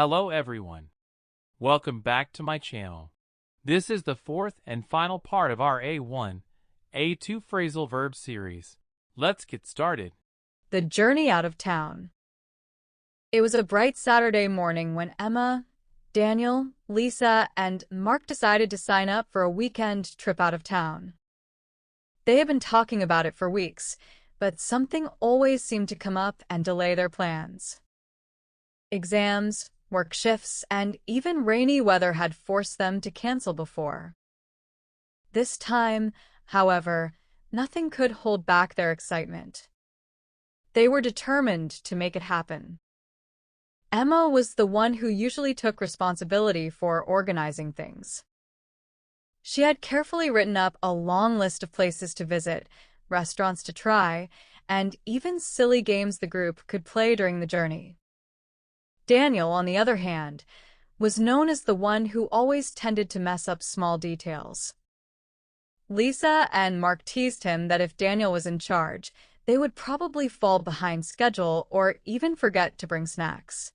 Hello everyone. Welcome back to my channel. This is the fourth and final part of our A1-A2 phrasal verb series. Let's get started. The journey out of town. It was a bright Saturday morning when Emma, Daniel, Lisa, and Mark decided to sign up for a weekend trip out of town. They had been talking about it for weeks, but something always seemed to come up and delay their plans. Exams, work shifts, and even rainy weather had forced them to cancel before. This time, however, nothing could hold back their excitement. They were determined to make it happen. Emma was the one who usually took responsibility for organizing things. She had carefully written up a long list of places to visit, restaurants to try, and even silly games the group could play during the journey. Daniel, on the other hand, was known as the one who always tended to mess up small details. Lisa and Mark teased him that if Daniel was in charge, they would probably fall behind schedule or even forget to bring snacks.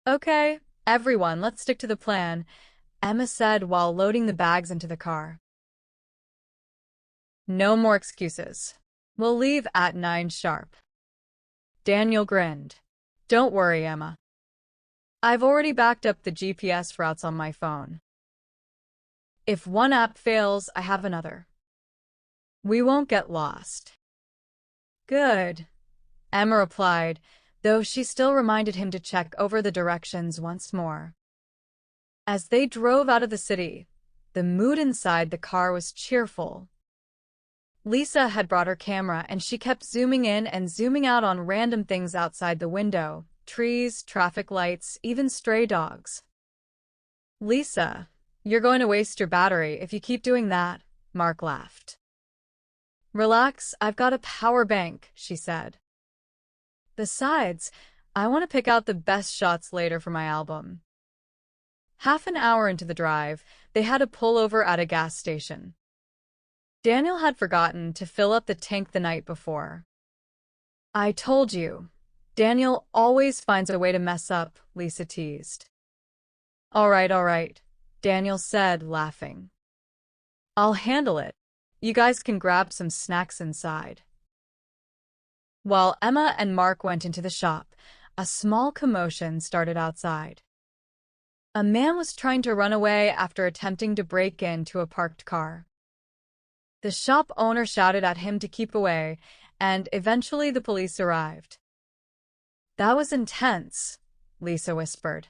"Okay, everyone, let's stick to the plan," Emma said while loading the bags into the car. "No more excuses. We'll leave at 9 sharp." Daniel grinned. "Don't worry, Emma. I've already backed up the GPS routes on my phone. If one app fails, I have another. We won't get lost." "Good," Emma replied, though she still reminded him to check over the directions once more. As they drove out of the city, the mood inside the car was cheerful. Lisa had brought her camera and she kept zooming in and zooming out on random things outside the window, trees, traffic lights, even stray dogs. "Lisa, you're going to waste your battery if you keep doing that," Mark laughed. "Relax, I've got a power bank," she said. "Besides, I want to pick out the best shots later for my album." Half an hour into the drive, they had to pull over at a gas station. Daniel had forgotten to fill up the tank the night before. "I told you, Daniel always finds a way to mess up," Lisa teased. All right, Daniel said, laughing. "I'll handle it. You guys can grab some snacks inside." While Emma and Mark went into the shop, a small commotion started outside. A man was trying to run away after attempting to break into a parked car. The shop owner shouted at him to keep away, and eventually the police arrived. "That was intense," Lisa whispered.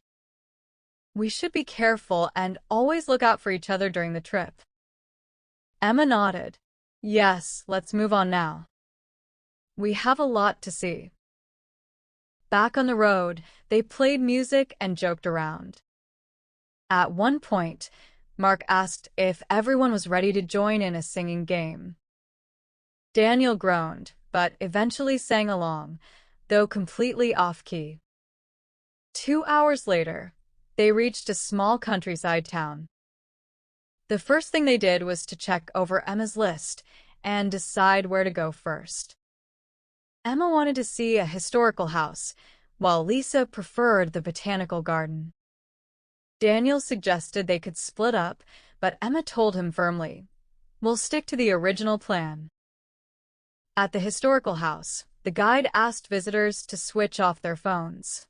"We should be careful and always look out for each other during the trip." Emma nodded. "Yes, let's move on now. We have a lot to see." Back on the road, they played music and joked around. At one point, Mark asked if everyone was ready to join in a singing game. Daniel groaned, but eventually sang along, though completely off-key. 2 hours later, they reached a small countryside town. The first thing they did was to check over Emma's list and decide where to go first. Emma wanted to see a historical house, while Lisa preferred the botanical garden. Daniel suggested they could split up, but Emma told him firmly, "We'll stick to the original plan." At the historical house, the guide asked visitors to switch off their phones.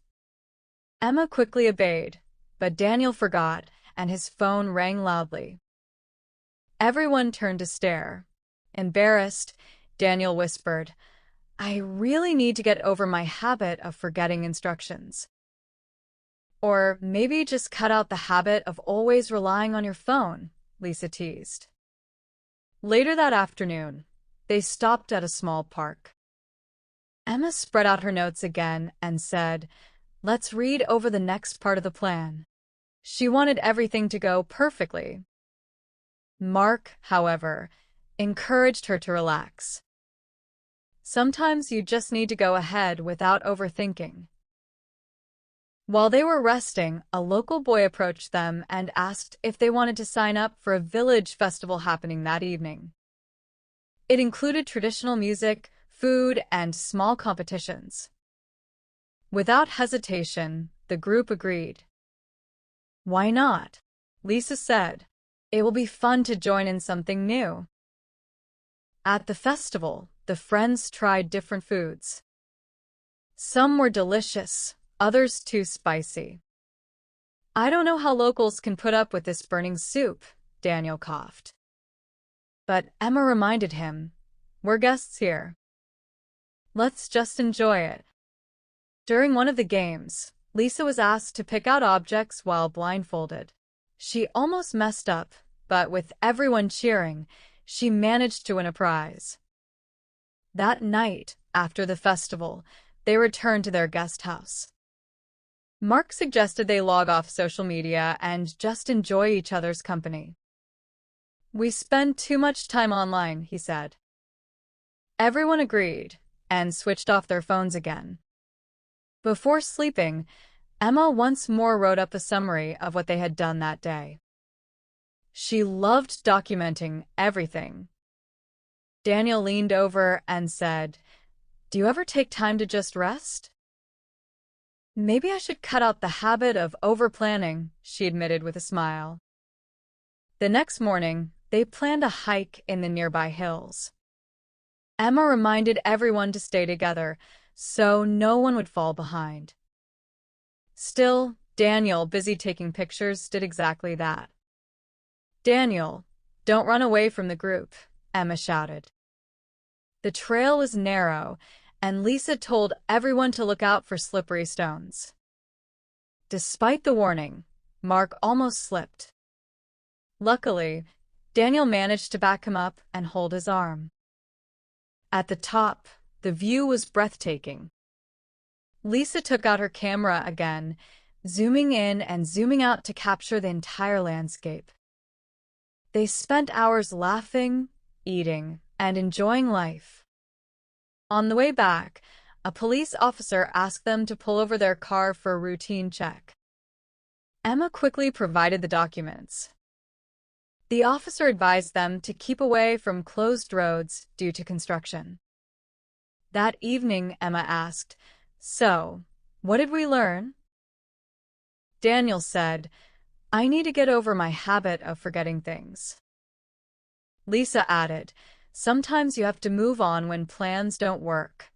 Emma quickly obeyed, but Daniel forgot, and his phone rang loudly. Everyone turned to stare. Embarrassed, Daniel whispered, "I really need to get over my habit of forgetting instructions." "Or maybe just cut out the habit of always relying on your phone," Lisa teased. Later that afternoon, they stopped at a small park. Emma spread out her notes again and said, "Let's read over the next part of the plan." She wanted everything to go perfectly. Mark, however, encouraged her to relax. "Sometimes you just need to go ahead without overthinking." While they were resting, a local boy approached them and asked if they wanted to sign up for a village festival happening that evening. It included traditional music, food, and small competitions. Without hesitation, the group agreed. "Why not?" Lisa said. "It will be fun to join in something new." At the festival, the friends tried different foods. Some were delicious, others too spicy. "I don't know how locals can put up with this burning soup," Daniel coughed. But Emma reminded him, "We're guests here. Let's just enjoy it." During one of the games, Lisa was asked to pick out objects while blindfolded. She almost messed up, but with everyone cheering, she managed to win a prize. That night, after the festival, they returned to their guest house. Mark suggested they log off social media and just enjoy each other's company. "We spend too much time online," he said. Everyone agreed and switched off their phones again. Before sleeping, Emma once more wrote up a summary of what they had done that day. She loved documenting everything. Daniel leaned over and said, "Do you ever take time to just rest?" "Maybe I should cut out the habit of over-planning," she admitted with a smile. The next morning, they planned a hike in the nearby hills. Emma reminded everyone to stay together, so no one would fall behind. Still, Daniel, busy taking pictures, did exactly that. "Daniel, don't run away from the group," Emma shouted. The trail was narrow, and Lisa told everyone to look out for slippery stones. Despite the warning, Mark almost slipped. Luckily, Daniel managed to back him up and hold his arm. At the top, the view was breathtaking. Lisa took out her camera again, zooming in and zooming out to capture the entire landscape. They spent hours laughing, eating, and enjoying life. On the way back, a police officer asked them to pull over their car for a routine check. Emma quickly provided the documents. The officer advised them to keep away from closed roads due to construction. That evening, Emma asked, "So, what did we learn?" Daniel said, "I need to get over my habit of forgetting things." Lisa added, "Sometimes you have to move on when plans don't work."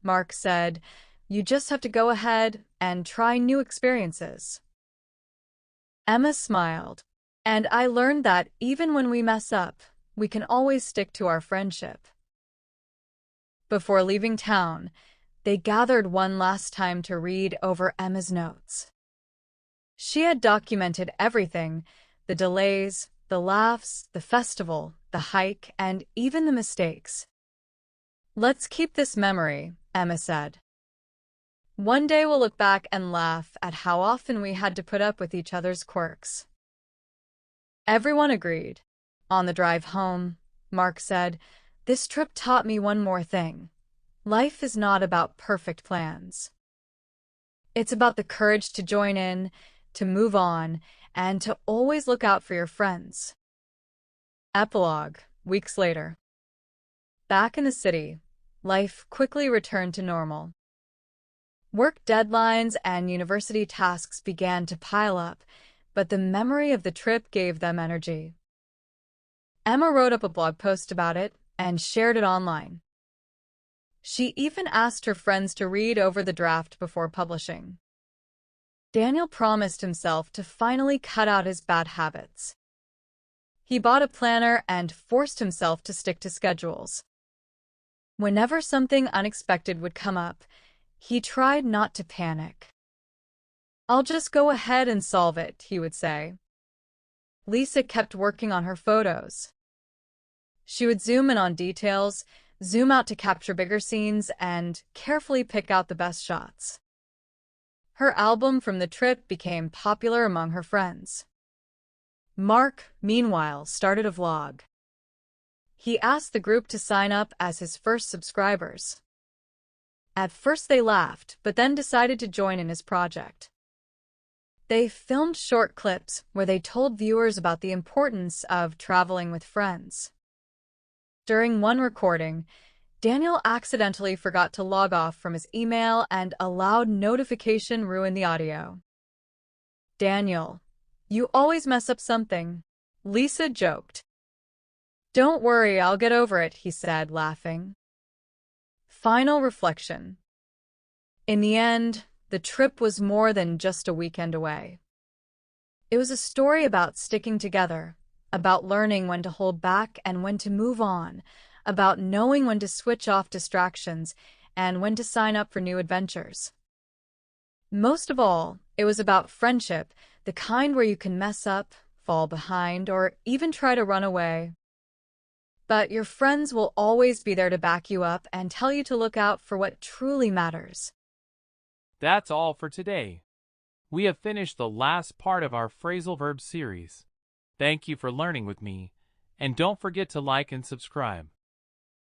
Mark said, "You just have to go ahead and try new experiences." Emma smiled, "And I learned that even when we mess up, we can always stick to our friendship." Before leaving town, they gathered one last time to read over Emma's notes. She had documented everything: the delays, the laughs, the festival, the hike, and even the mistakes. "Let's keep this memory," Emma said. "One day we'll look back and laugh at how often we had to put up with each other's quirks." Everyone agreed. On the drive home, Mark said, "This trip taught me one more thing. Life is not about perfect plans. It's about the courage to join in, to move on, and to always look out for your friends." Epilogue, weeks later. Back in the city, life quickly returned to normal. Work deadlines and university tasks began to pile up, but the memory of the trip gave them energy. Emma wrote up a blog post about it and shared it online. She even asked her friends to read over the draft before publishing. Daniel promised himself to finally cut out his bad habits. He bought a planner and forced himself to stick to schedules. Whenever something unexpected would come up, he tried not to panic. "I'll just go ahead and solve it," he would say. Lisa kept working on her photos. She would zoom in on details, zoom out to capture bigger scenes, and carefully pick out the best shots. Her album from the trip became popular among her friends. Mark, meanwhile, started a vlog. He asked the group to sign up as his first subscribers. At first they laughed, but then decided to join in his project. They filmed short clips where they told viewers about the importance of traveling with friends. During one recording, Daniel accidentally forgot to log off from his email and a loud notification ruined the audio. Daniel, you always mess up something, Lisa joked. Don't worry, I'll get over it, he said, laughing. Final reflection. In the end, the trip was more than just a weekend away. It was a story about sticking together, about learning when to hold back and when to move on, about knowing when to switch off distractions and when to sign up for new adventures. Most of all, it was about friendship, the kind where you can mess up, fall behind, or even try to run away. But your friends will always be there to back you up and tell you to look out for what truly matters. That's all for today. We have finished the last part of our phrasal verb series. Thank you for learning with me, and don't forget to like and subscribe.